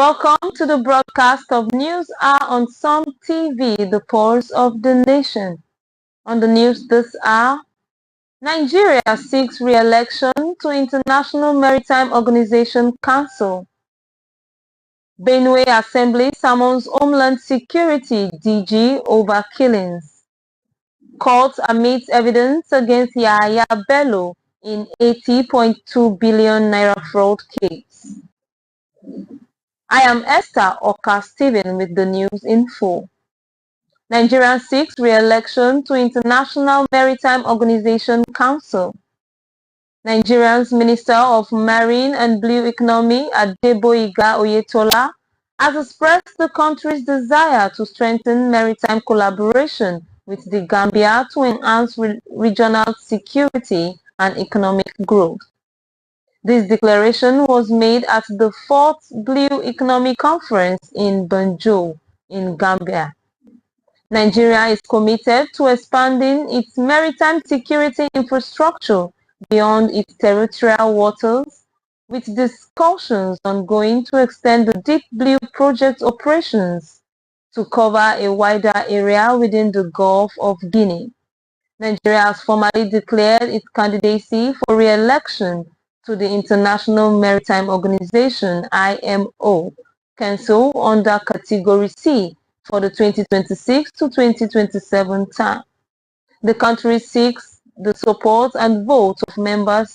Welcome to the broadcast of News Hour on Sun TV, the pulse of the nation. On the news this hour, Nigeria seeks re-election to International Maritime Organization Council. Benue Assembly summons Homeland Security DG over killings. Court admits evidence against Yahaya Bello in 80.2 billion naira fraud case. I am Esther Oka-Steven with the news info. Nigeria seeks re-election to International Maritime Organization Council. Nigeria's Minister of Marine and Blue Economy, Adeboyega Oyetola, has expressed the country's desire to strengthen maritime collaboration with the Gambia to enhance regional security and economic growth. This declaration was made at the 4th Blue Economic Conference in Banjul, in Gambia. Nigeria is committed to expanding its maritime security infrastructure beyond its territorial waters, with discussions ongoing to extend the Deep Blue Project operations to cover a wider area within the Gulf of Guinea. Nigeria has formally declared its candidacy for re-election to the International Maritime Organization (IMO) Council under Category C for the 2026 to 2027 term. The country seeks the support and vote of member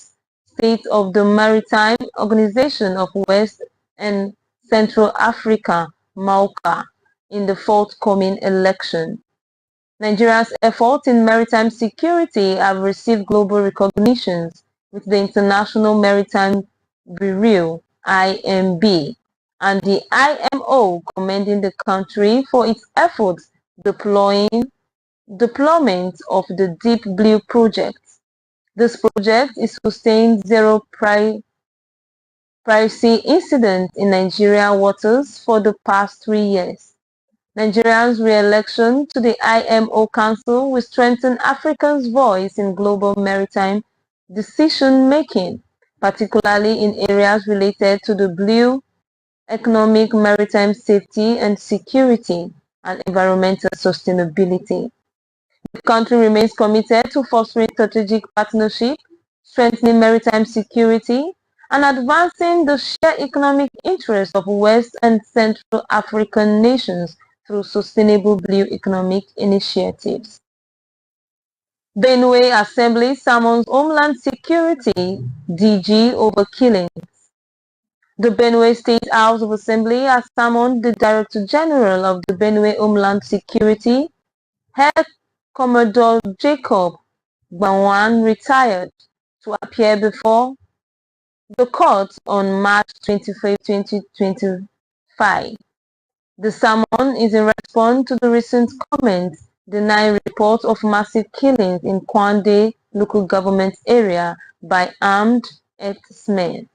states of the Maritime Organization of West and Central Africa (MAOCA) in the forthcoming election. Nigeria's efforts in maritime security have received global recognitions, with the International Maritime Bureau (IMB) and the IMO commending the country for its efforts deployment of the Deep Blue Project. This project is sustained zero piracy incidents in Nigerian waters for the past 3 years. Nigeria's re-election to the IMO Council will strengthen Africa's voice in global maritime decision-making, particularly in areas related to the blue economic, maritime safety and security, and environmental sustainability. The country remains committed to fostering strategic partnership, strengthening maritime security, and advancing the shared economic interests of West and Central African nations through sustainable blue economic initiatives. Benue Assembly summons Homeland Security DG over killings. The Benue State House of Assembly has summoned the Director General of the Benue Homeland Security, Air Commodore Jacob Gbawan, retired, to appear before the court on March 25, 2025. The summon is in response to the recent comments denying reports of massive killings in Kwande local government area by armed herdsmen.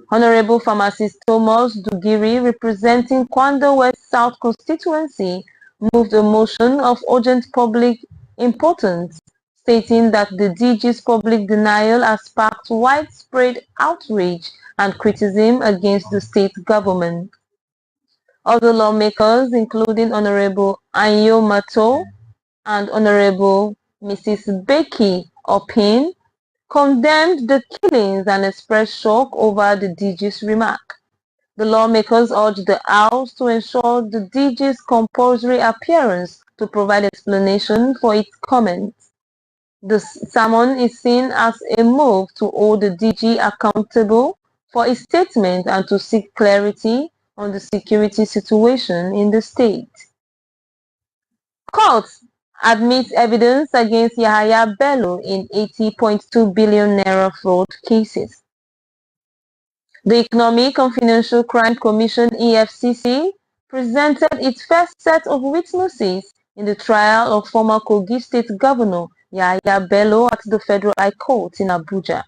Honorable Pharmacist Thomas Dugiri, representing Kwande West South constituency, moved a motion of urgent public importance, stating that the DG's public denial has sparked widespread outrage and criticism against the state government. Other lawmakers, including Honorable Anyo Mato and Honorable Mrs. Becky Opin, condemned the killings and expressed shock over the DG's remark. The lawmakers urged the House to ensure the DG's compulsory appearance to provide explanation for its comments. The summon is seen as a move to hold the DG accountable for its statement and to seek clarity on the security situation in the state. Court admits evidence against Yahaya Bello in 80.2 billion naira fraud cases. The Economic and Financial Crime Commission (EFCC) presented its first set of witnesses in the trial of former Kogi State Governor Yahaya Bello at the Federal High Court in Abuja.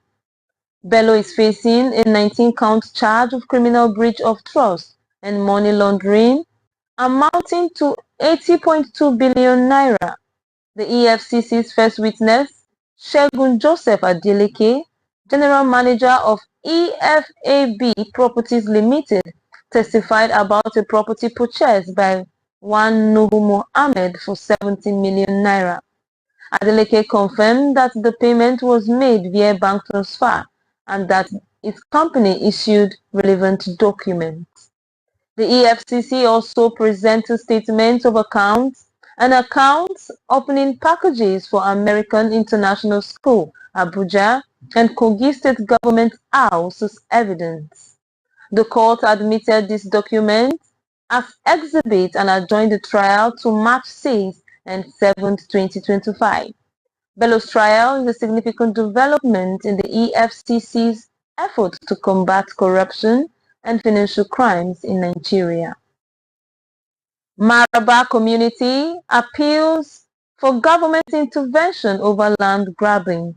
Bello is facing a 19-count charge of criminal breach of trust and money laundering amounting to 80.2 billion naira. The EFCC's first witness, Segun Joseph Adeleke, General Manager of EFAB Properties Limited, testified about a property purchased by one Nuhu Mohammed for 70 million naira. Adeleke confirmed that the payment was made via bank transfer and that its company issued relevant documents. The EFCC also presented statements of accounts and accounts opening packages for American International School, Abuja, and Kogi State Government House as evidence. The court admitted these documents as exhibits and adjourned the trial to March 6 and 7, 2025. Bello's trial is a significant development in the EFCC's effort to combat corruption and financial crimes in Nigeria. Maraba community appeals for government intervention over land grabbing.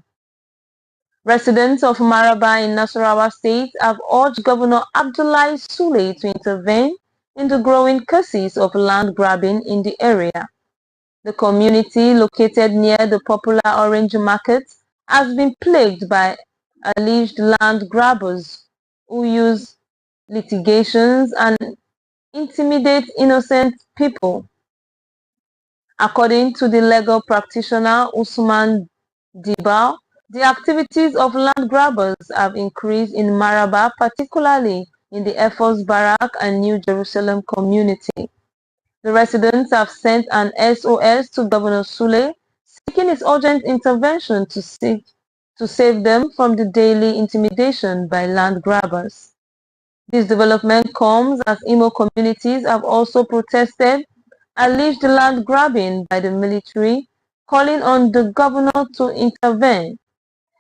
Residents of Maraba in Nasarawa State have urged Governor Abdullahi Sule to intervene in the growing cases of land grabbing in the area. The community, located near the popular Orange Market, has been plagued by alleged land grabbers who use litigations and intimidate innocent people. According to the legal practitioner Usman Dibal, the activities of land grabbers have increased in Maraba, particularly in the Air Force Barrack and New Jerusalem community. The residents have sent an SOS to Governor Sule, seeking his urgent intervention to save them from the daily intimidation by land grabbers. This development comes as Imo communities have also protested alleged land grabbing by the military, calling on the governor to intervene.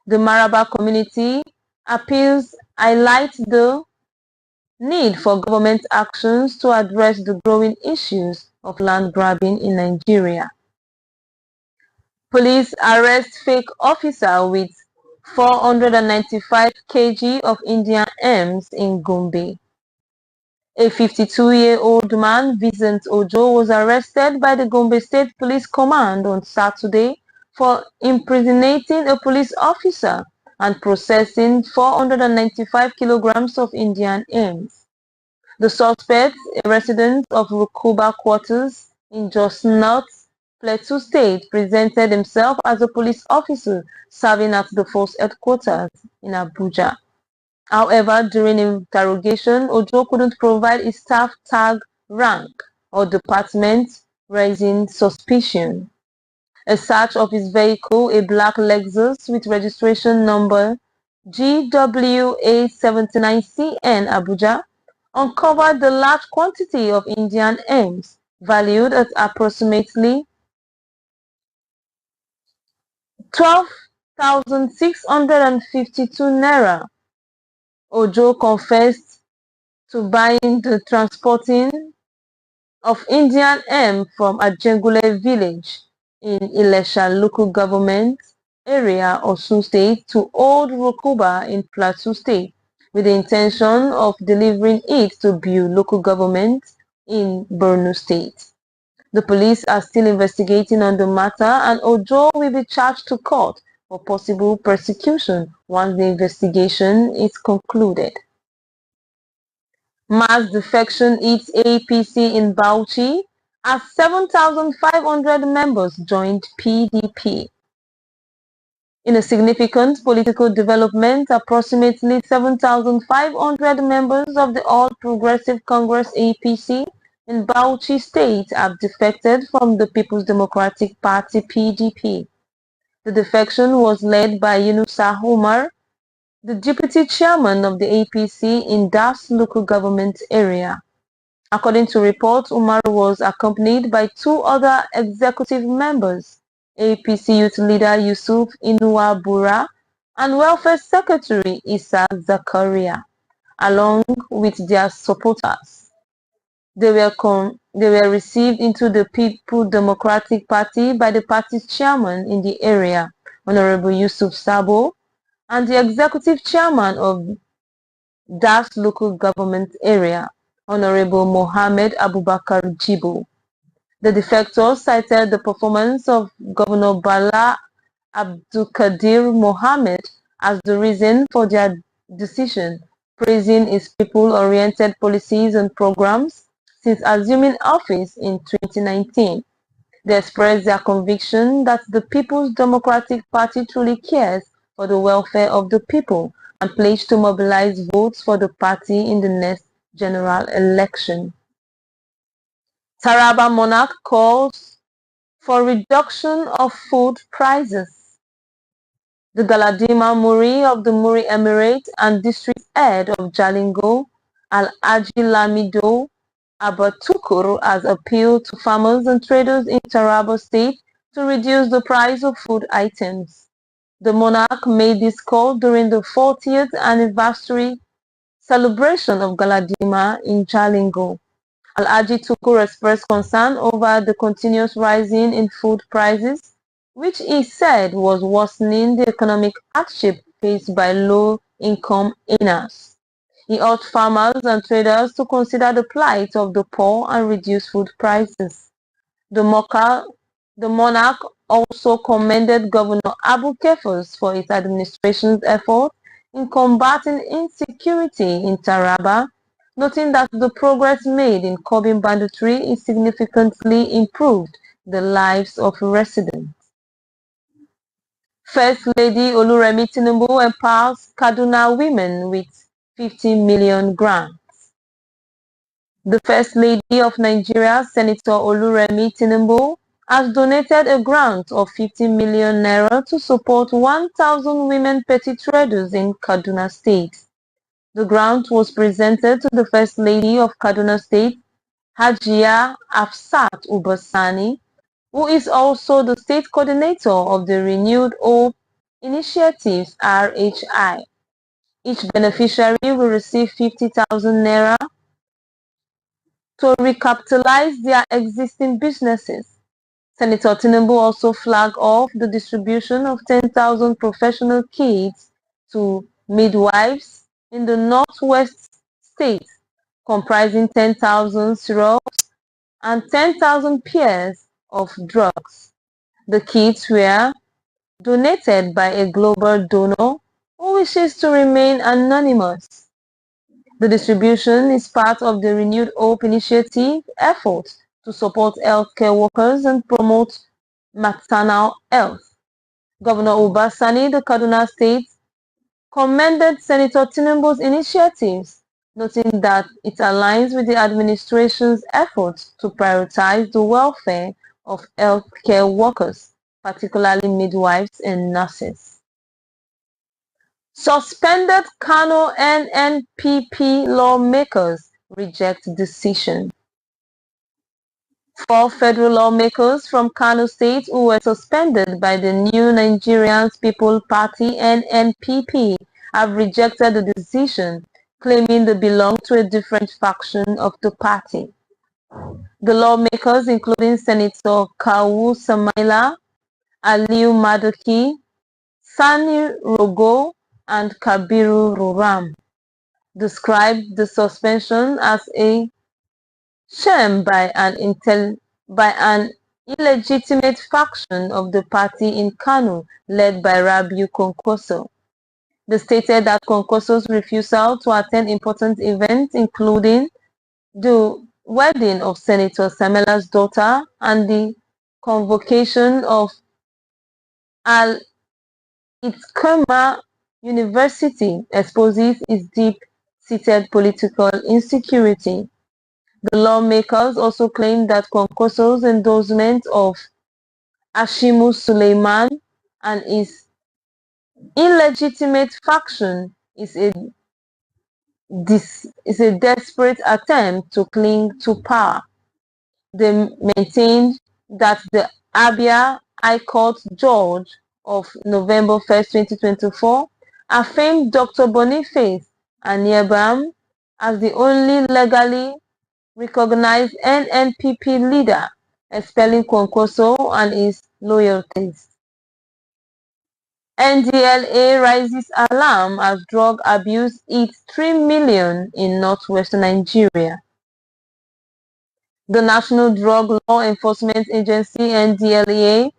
The Maraba community appeals highlight the need for government actions to address the growing issues of land grabbing in Nigeria. Police arrest fake officer with 495 kg of Indian hemp in Gombe. A 52-year-old man, Vincent Ojo, was arrested by the Gombe State Police Command on Saturday for impersonating a police officer and processing 495 kilograms of Indian hemp. The suspect, a resident of Rukuba Quarters in Jos North, Plateau State, presented himself as a police officer serving at the force headquarters in Abuja. However, during interrogation, Ojo couldn't provide his staff tag, rank, or department, raising suspicion. A search of his vehicle, a black Lexus with registration number GWA79CN Abuja, uncovered the large quantity of Indian hemp valued at approximately 12,652 naira. Ojo confessed to buying the transporting of Indian hemp from Ajengule village in Ilesha local government area of Osun State to Old Rukuba in Plateau State, with the intention of delivering it to Biu local government in Borno State. The police are still investigating on the matter, and Ojo will be charged to court for possible persecution once the investigation is concluded. Mass defection hits APC in Bauchi as 7,500 members joined PDP. In a significant political development, approximately 7,500 members of the All Progressive Congress APC in Bauchi State have defected from the People's Democratic Party PDP. The defection was led by Yunusa Umar, the deputy chairman of the APC in Das local government area. According to reports, Umar was accompanied by two other executive members, APC youth leader Yusuf Inuwa Bura and welfare secretary Isa Zakaria, along with their supporters. They were received into the People Democratic Party by the party's chairman in the area, Honorable Yusuf Sabo, and the executive chairman of Das local government area, Honorable Mohammed Abubakar Jibo. The defectors cited the performance of Governor Bala Abdulkadir Mohammed as the reason for their decision, praising its people-oriented policies and programs since assuming office in 2019. They expressed their conviction that the People's Democratic Party truly cares for the welfare of the people and pledged to mobilize votes for the party in the next general election. Taraba monarch calls for reduction of food prices. The Galadima Muri of the Muri Emirate and district head of Jalingo, Alhaji Lamido Abatukur, has appealed to farmers and traders in Taraba State to reduce the price of food items. The monarch made this call during the 40th anniversary celebration of Galadima in Jalingo. Alhaji Tukur expressed concern over the continuous rising in food prices, which he said was worsening the economic hardship faced by low-income earners. He urged farmers and traders to consider the plight of the poor and reduce food prices. The monarch also commended Governor Abu Kefas for his administration's effort in combating insecurity in Taraba, noting that the progress made in curbing banditry is significantly improved the lives of residents. First Lady Oluremi Tinubu empowers Kaduna women with 50 million grants. The First Lady of Nigeria, Senator Oluremi Tinubu, has donated a grant of 50 million naira to support 1,000 women petty traders in Kaduna State. The grant was presented to the First Lady of Kaduna State, Hajiya Hafsat Ubasani, who is also the state coordinator of the Renewed Hope Initiatives RHI. Each beneficiary will receive 50,000 naira to recapitalize their existing businesses. Senator Tinubu also flagged off the distribution of 10,000 professional kits to midwives in the Northwest states, comprising 10,000 syrups and 10,000 pairs of drugs. The kits were donated by a global donor who wishes to remain anonymous. The distribution is part of the Renewed Hope Initiative effort to support healthcare workers and promote maternal health. Governor Ubasani, the Kaduna State, commended Senator Tinubu's initiatives, noting that it aligns with the administration's efforts to prioritize the welfare of healthcare workers, particularly midwives and nurses. Suspended Kano NNPP lawmakers reject decision. 4 federal lawmakers from Kano State who were suspended by the New Nigerian People's Party NNPP have rejected the decision, claiming they belong to a different faction of the party. The lawmakers, including Senator Kawu Samaila, Aliyu Madoki, Sani Rogo, and Kabiru Ruram, described the suspension as a sham by an illegitimate faction of the party in Kano led by Rabiu Kwankwaso. They stated that Kwankwaso's refusal to attend important events, including the wedding of Senator Samela's daughter and the convocation of Al-Itkama University, exposes its deep-seated political insecurity. The lawmakers also claimed that Kwankwaso's endorsement of Ashimu Suleiman and his illegitimate faction is a desperate attempt to cling to power. They maintained that the Abia High Court judge of November 1st, 2024, affirmed Dr. Boniface Aniebam as the only legally recognized NNPP leader, expelling Kwankwaso and his loyalties. NDLA raises alarm as drug abuse eats 3 million in northwestern Nigeria. The National Drug Law Enforcement Agency, NDLEA,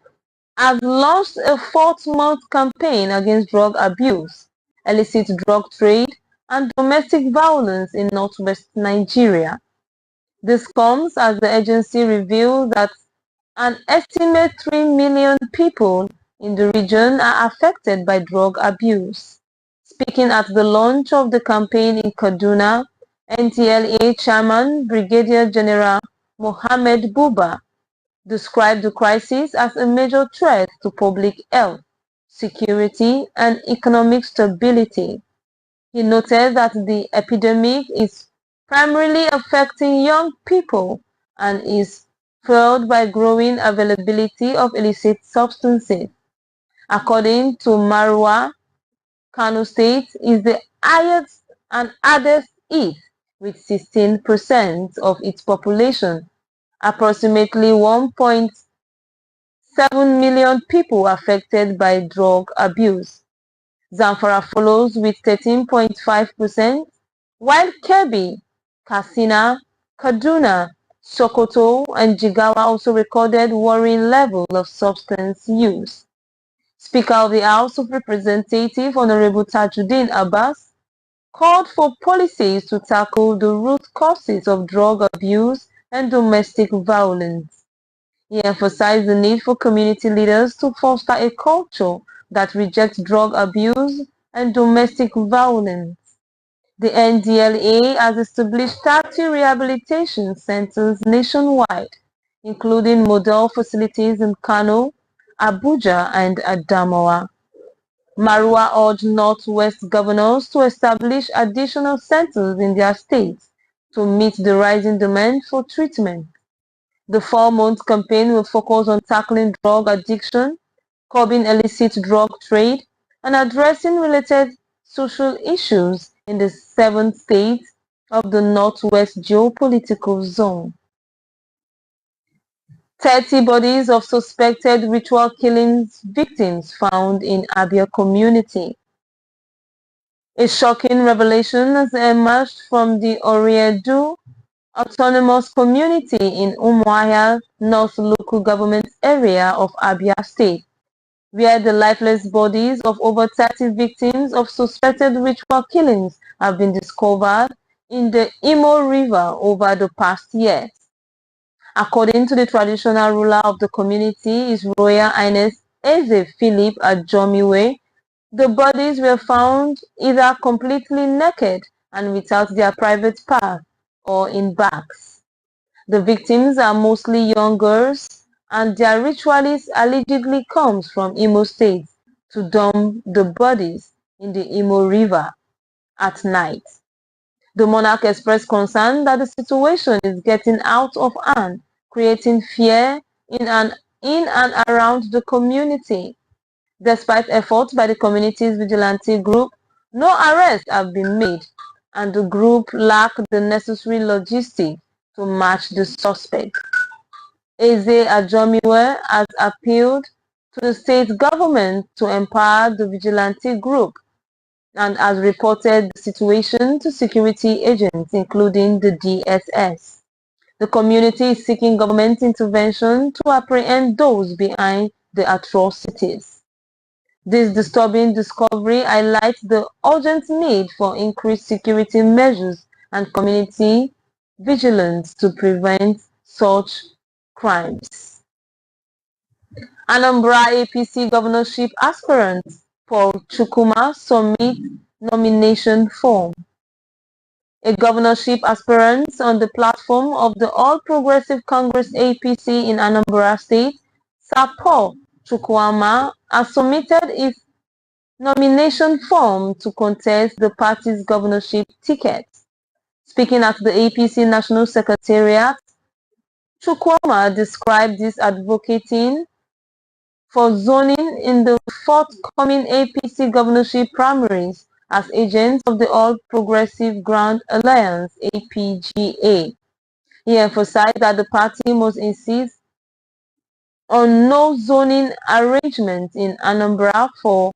has launched a 4-month campaign against drug abuse, illicit drug trade, and domestic violence in northwest Nigeria. This comes as the agency revealed that an estimated 3 million people in the region are affected by drug abuse. Speaking at the launch of the campaign in Kaduna, NTLA Chairman Brigadier General Mohammed Buba described the crisis as a major threat to public health, security, and economic stability. He noted that the epidemic is primarily affecting young people and is fueled by growing availability of illicit substances. According to Marwa, Kano State is the highest and hardest hit, with 16% of its population, approximately 1.7 million people affected by drug abuse. Zamfara follows with 13.5%, while Kebbi, Katsina, Kaduna, Sokoto, and Jigawa also recorded worrying levels of substance use. Speaker of the House of Representatives Honorable Tajuddin Abbas called for policies to tackle the root causes of drug abuse and domestic violence. He emphasized the need for community leaders to foster a culture that rejects drug abuse and domestic violence. The NDLA has established 30 rehabilitation centers nationwide, including model facilities in Kano, Abuja, and Adamawa. Marwa urged Northwest governors to establish additional centers in their states to meet the rising demand for treatment. The 4-month campaign will focus on tackling drug addiction, curbing illicit drug trade, and addressing related social issues in the 7 states of the Northwest Geopolitical Zone. 30 bodies of suspected ritual killings victims found in Abia community. A shocking revelation has emerged from the Oriedu Autonomous Community in Umuahia North Local Government Area of Abia State, where the lifeless bodies of over 30 victims of suspected ritual killings have been discovered in the Imo River over the past years. According to the traditional ruler of the community, His Royal Highness Eze Philip Ajomiwe, the bodies were found either completely naked and without their private parts or in bags. The victims are mostly young girls, and their ritualist allegedly comes from Imo State to dump the bodies in the Imo River at night. The monarch expressed concern that the situation is getting out of hand, creating fear in and around the community. Despite efforts by the community's vigilante group, no arrests have been made, and the group lacked the necessary logistics to match the suspect. Eze Ajomiwe has appealed to the state government to empower the vigilante group and has reported the situation to security agents, including the DSS. The community is seeking government intervention to apprehend those behind the atrocities. This disturbing discovery highlights the urgent need for increased security measures and community vigilance to prevent such crimes. Anambra APC governorship aspirant Paul Chukwuma submit nomination form. A governorship aspirant on the platform of the All Progressive Congress APC in Anambra State, Sir Paul Chukwuma, has submitted his nomination form to contest the party's governorship ticket. Speaking at the APC National Secretariat, Chukwuma described this advocating for zoning in the forthcoming APC governorship primaries as agents of the All Progressive Grand Alliance (APGA). He emphasized that the party must insist on no zoning arrangement in Anambra for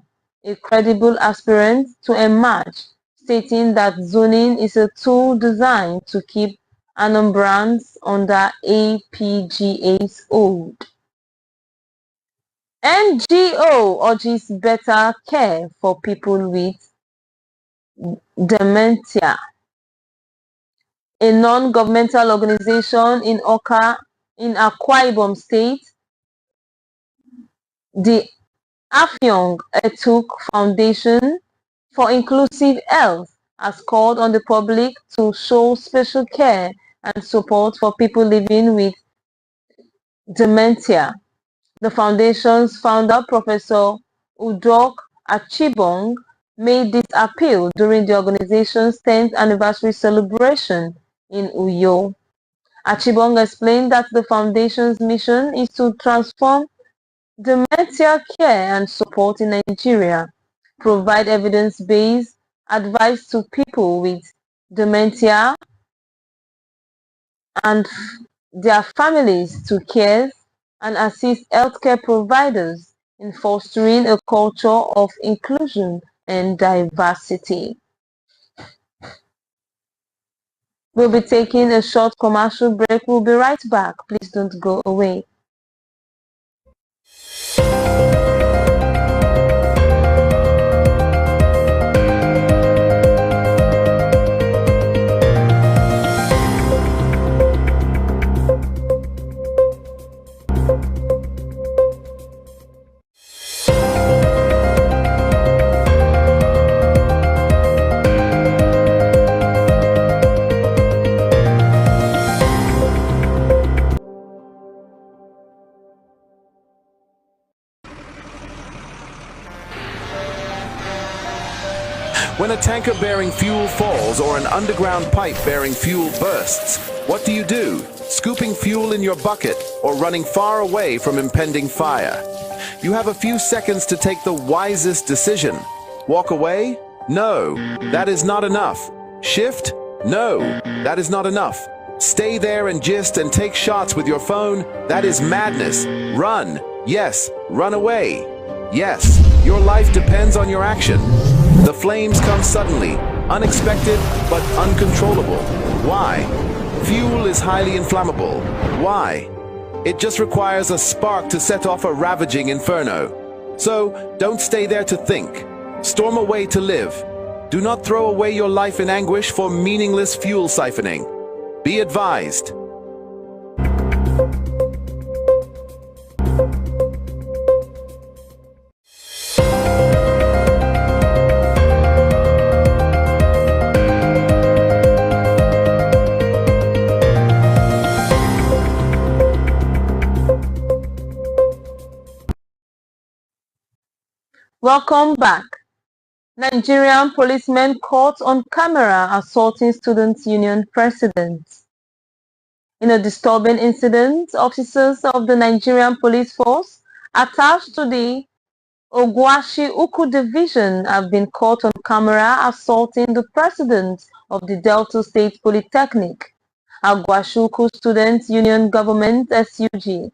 a credible aspirant to emerge, stating that zoning is a tool designed to keep Anambrans under APGA's hold. NGO urges better care for people with Dementia, a non-governmental organization in Awka in Akwa Ibom State. The Afyong Etuk Foundation for Inclusive Health has called on the public to show special care and support for people living with dementia. The foundation's founder, Professor Udok Achibong, made this appeal during the organization's 10th anniversary celebration in Uyo. Achibong explained that the foundation's mission is to transform dementia care and support in Nigeria, provide evidence-based advice to people with dementia and their families to care and assist healthcare providers in fostering a culture of inclusion and diversity. We'll be taking a short commercial break. We'll be right back. Please don't go away. When a tanker bearing fuel falls or an underground pipe bearing fuel bursts, what do you do? Scooping fuel in your bucket or running far away from impending fire? You have a few seconds to take the wisest decision. Walk away? No, that is not enough. Shift? No, that is not enough. Stay there and gist and take shots with your phone? That is madness. Run. Yes, run away. Yes, your life depends on your action. The flames come suddenly, unexpected but uncontrollable. Why? Fuel is highly inflammable. Why? It just requires a spark to set off a ravaging inferno. So, don't stay there to think. Storm away to live. Do not throw away your life in anguish for meaningless fuel siphoning. Be advised. Welcome back. Nigerian policemen caught on camera assaulting Students' Union president. In a disturbing incident, officers of the Nigerian Police Force attached to the Ogwashi Uku Division have been caught on camera assaulting the president of the Delta State Polytechnic, Ogwashi Uku Students' Union Government SUG.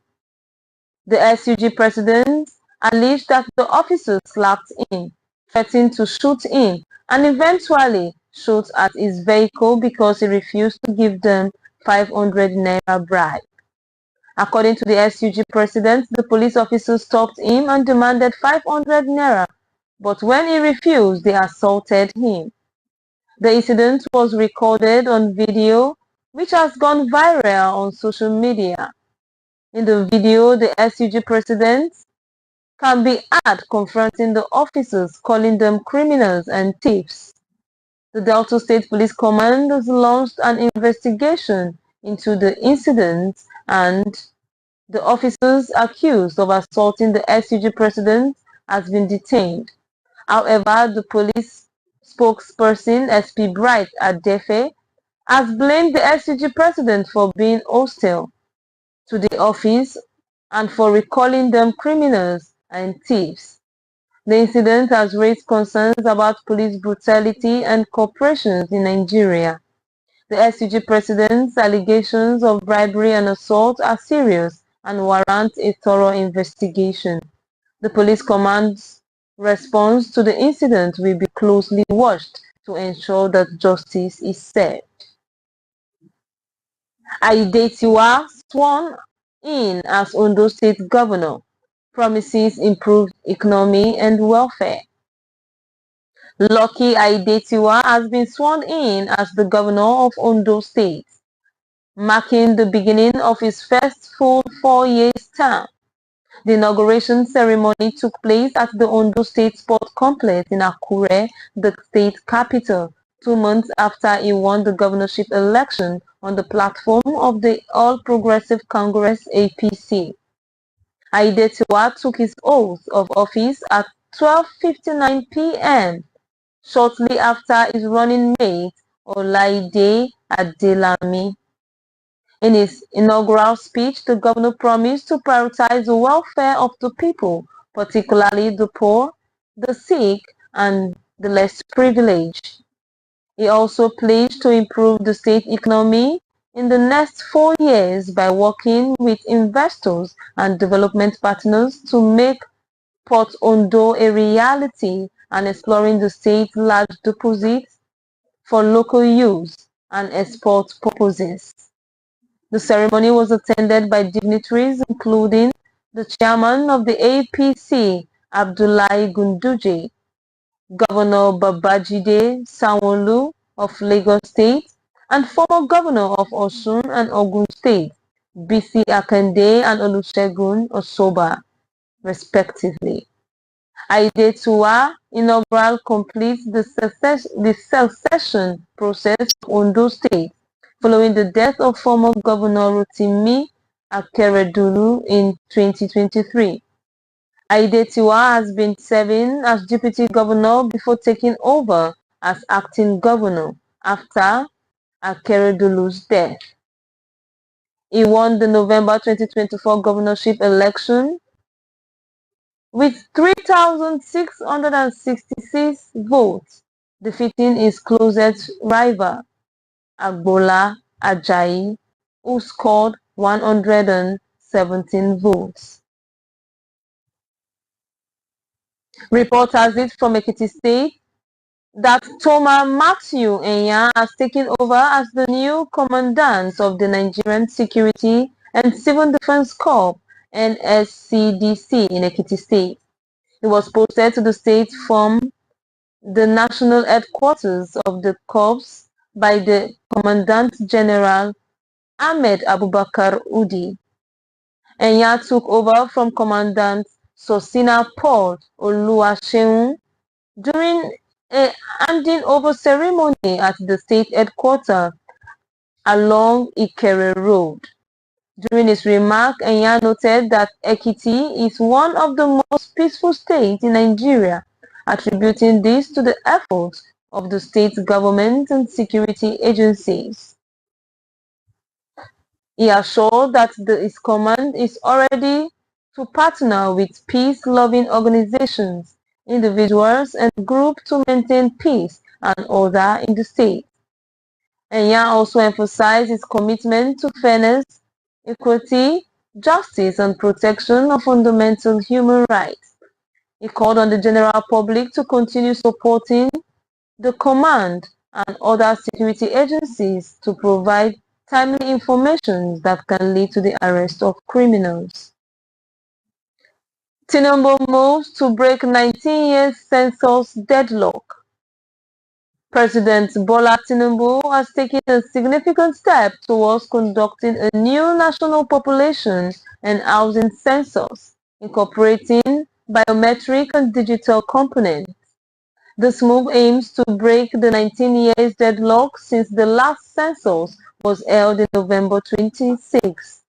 The SUG president alleged that the officers slapped him, threatened to shoot him, and eventually shot at his vehicle because he refused to give them 500 naira bribe. According to the SUG president, the police officers stopped him and demanded 500 naira, but when he refused, they assaulted him. The incident was recorded on video, which has gone viral on social media. In the video, the SUG president can be heard confronting the officers, calling them criminals and thieves. The Delta State Police Command has launched an investigation into the incident, and the officers accused of assaulting the SUG president has been detained. However, the police spokesperson SP Bright Adefe has blamed the SUG president for being hostile to the office and for recalling them criminals and thieves. The incident has raised concerns about police brutality and corporations in Nigeria. The SUG president's allegations of bribery and assault are serious and warrant a thorough investigation. The police command's response to the incident will be closely watched to ensure that justice is served. Aiyedatiwa sworn in as Ondo State Governor, promises improved economy and welfare. Lucky Aiyedatiwa has been sworn in as the governor of Ondo State, marking the beginning of his first full 4-year term. The inauguration ceremony took place at the Ondo State Sport Complex in Akure, the state capital, 2 months after he won the governorship election on the platform of the All Progressive Congress (APC). Aiyedatiwa took his oath of office at 12:59 p.m. shortly after his running mate Olaide Adelami. In his inaugural speech, the governor promised to prioritize the welfare of the people, particularly the poor, the sick, and the less privileged. He also pledged to improve the state economy in the next 4 years by working with investors and development partners to make Port Ondo a reality and exploring the state's large deposits for local use and export purposes. The ceremony was attended by dignitaries including the chairman of the APC, Abdullahi Ganduje, Governor Babajide Sanwo-Olu of Lagos State, and former Governor of Osun and Ogun State, Bisi Akande and Olusegun Osoba, respectively. Aiyedatiwa inaugural completes the succession process of Ondo State following the death of former Governor Rotimi Akeredolu in 2023. Aiyedatiwa has been serving as deputy governor before taking over as acting governor after Akeredolu's death. He won the November 2024 governorship election with 3,666 votes, defeating his closest rival, Agbola Ajayi, who scored 117 votes. Report has it from Ekiti State that Toma Matthew Enya has taken over as the new commandant of the Nigerian Security and Civil Defense Corps (NSCDC) in Ekiti State. He was posted to the state from the national headquarters of the Corps by the Commandant General Ahmed Abubakar Udi. Enya took over from Commandant Sosina Paul Oluwaseun during a handing over ceremony at the state headquarters along Ikere Road. During his remark, Enya noted that Ekiti is one of the most peaceful states in Nigeria, attributing this to the efforts of the state government and security agencies. He assured that his command is already to partner with peace-loving organizations, individuals, and groups to maintain peace and order in the state. Enya also emphasized his commitment to fairness, equity, justice, and protection of fundamental human rights. He called on the general public to continue supporting the command and other security agencies to provide timely information that can lead to the arrest of criminals. Tinubu moves to break 19-year census deadlock. President Bola Tinubu has taken a significant step towards conducting a new national population and housing census, incorporating biometric and digital components. This move aims to break the 19 years deadlock since the last census was held in November 26.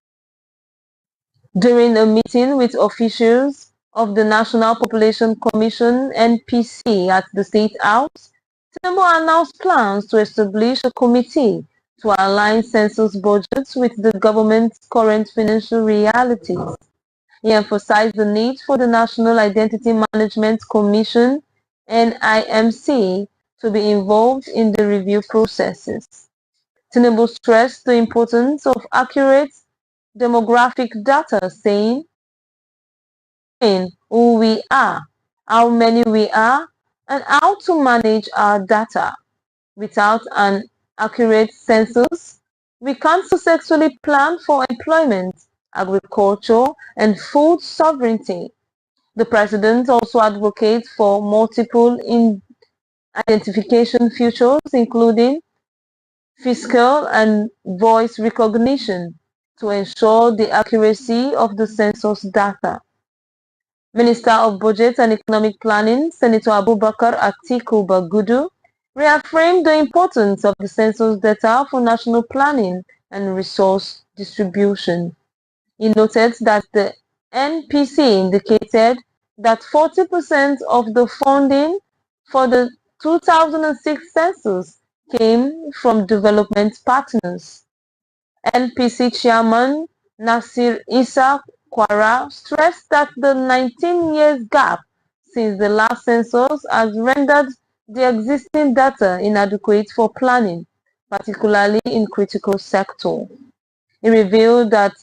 During a meeting with officials of the National Population Commission (NPC) at the State House, Tinubu announced plans to establish a committee to align census budgets with the government's current financial realities. He emphasized the need for the National Identity Management Commission (NIMC) to be involved in the review processes. Tinubu stressed the importance of accurate demographic data, saying, who we are, how many we are, and how to manage our data. Without an accurate census, we can't successfully plan for employment, agriculture, and food sovereignty. The president also advocates for multiple identification features including fiscal and voice recognition to ensure the accuracy of the census data. Minister of Budget and Economic Planning, Senator Abubakar Atiku Bagudu, reaffirmed the importance of the census data for national planning and resource distribution. He noted that the NPC indicated that 40% of the funding for the 2006 census came from development partners. NPC Chairman Nasir Issa Kwara stressed that the 19 years gap since the last census has rendered the existing data inadequate for planning, particularly in critical sectors. He revealed that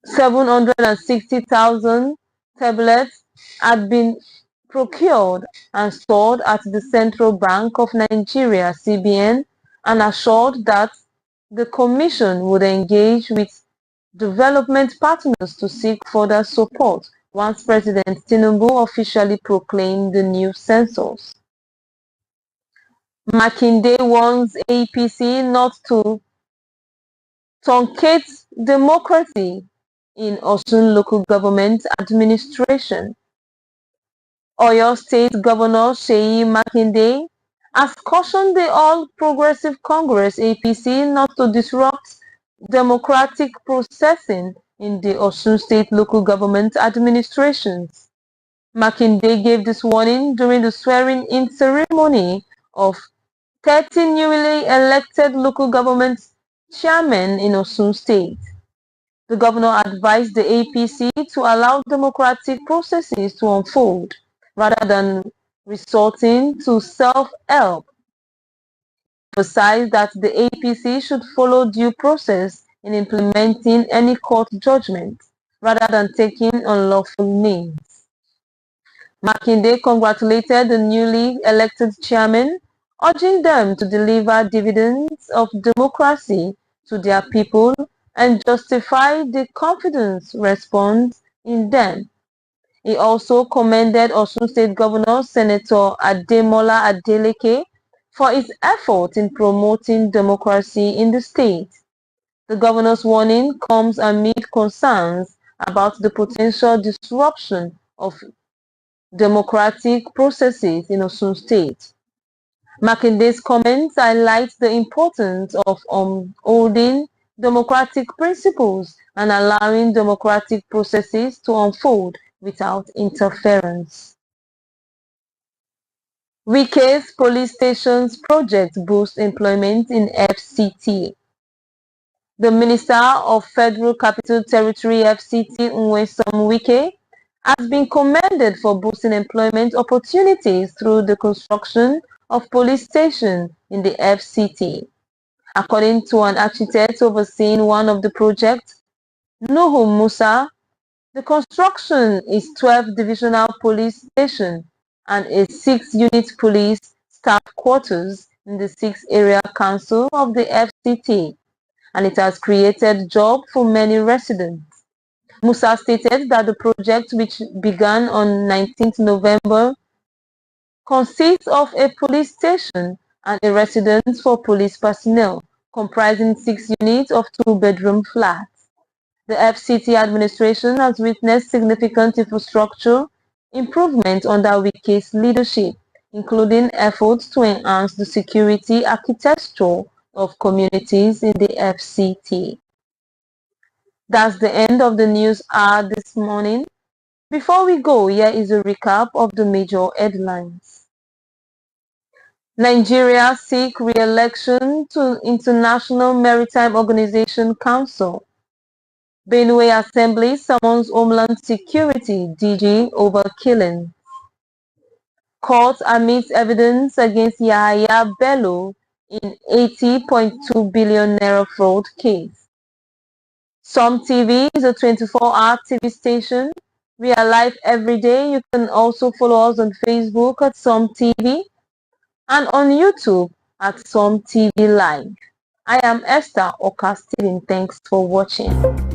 760,000 tablets had been procured and stored at the Central Bank of Nigeria (CBN) and assured that the Commission would engage with development partners to seek further support once President Tinubu officially proclaimed the new census. Makinde warns APC not to truncate democracy in Osun local government administration. Oyo State Governor Seyi Makinde has cautioned the All Progressive Congress (APC) not to disrupt democratic processing in the Osun State local government administrations. Makinde gave this warning during the swearing-in ceremony of 30 newly elected local government chairmen in Osun State. The governor advised the APC to allow democratic processes to unfold rather than resorting to self-help. He emphasized that the APC should follow due process in implementing any court judgment rather than taking unlawful means. Makinde congratulated the newly elected chairmen, urging them to deliver dividends of democracy to their people and justify the confidence response in them. He also commended Osun State Governor Senator Ademola Adeleke for his effort in promoting democracy in the state. The governor's warning comes amid concerns about the potential disruption of democratic processes in Osun State. Makinde's comments highlight the importance of upholding democratic principles and allowing democratic processes to unfold without interference. Wike's police stations project boosts employment in FCT. The Minister of Federal Capital Territory (FCT), Nyesom Wike, has been commended for boosting employment opportunities through the construction of police stations in the FCT. According to an architect overseeing one of the projects, Nuhu Musa, the construction is 12 divisional police stations and a 6-unit police staff quarters in the 6th Area Council of the FCT, and it has created jobs for many residents. Musa stated that the project, which began on 19 November, consists of a police station and a residence for police personnel, comprising 6 units of 2-bedroom flats. The FCT administration has witnessed significant infrastructure improvement under Wike's leadership, including efforts to enhance the security architecture of communities in the FCT. That's the end of the news hour this morning. Before we go, here is a recap of the major headlines. Nigeria seek re-election to International Maritime Organization Council. Benue Assembly summons Homeland Security DG over killing. Court admits evidence against Yahaya Bello in 80.2 billion naira fraud case. Some TV is a 24-hour TV station. We are live every day. You can also follow us on Facebook at Some TV and on YouTube at Some TV Live. I am Esther Oka Steven. Thanks for watching.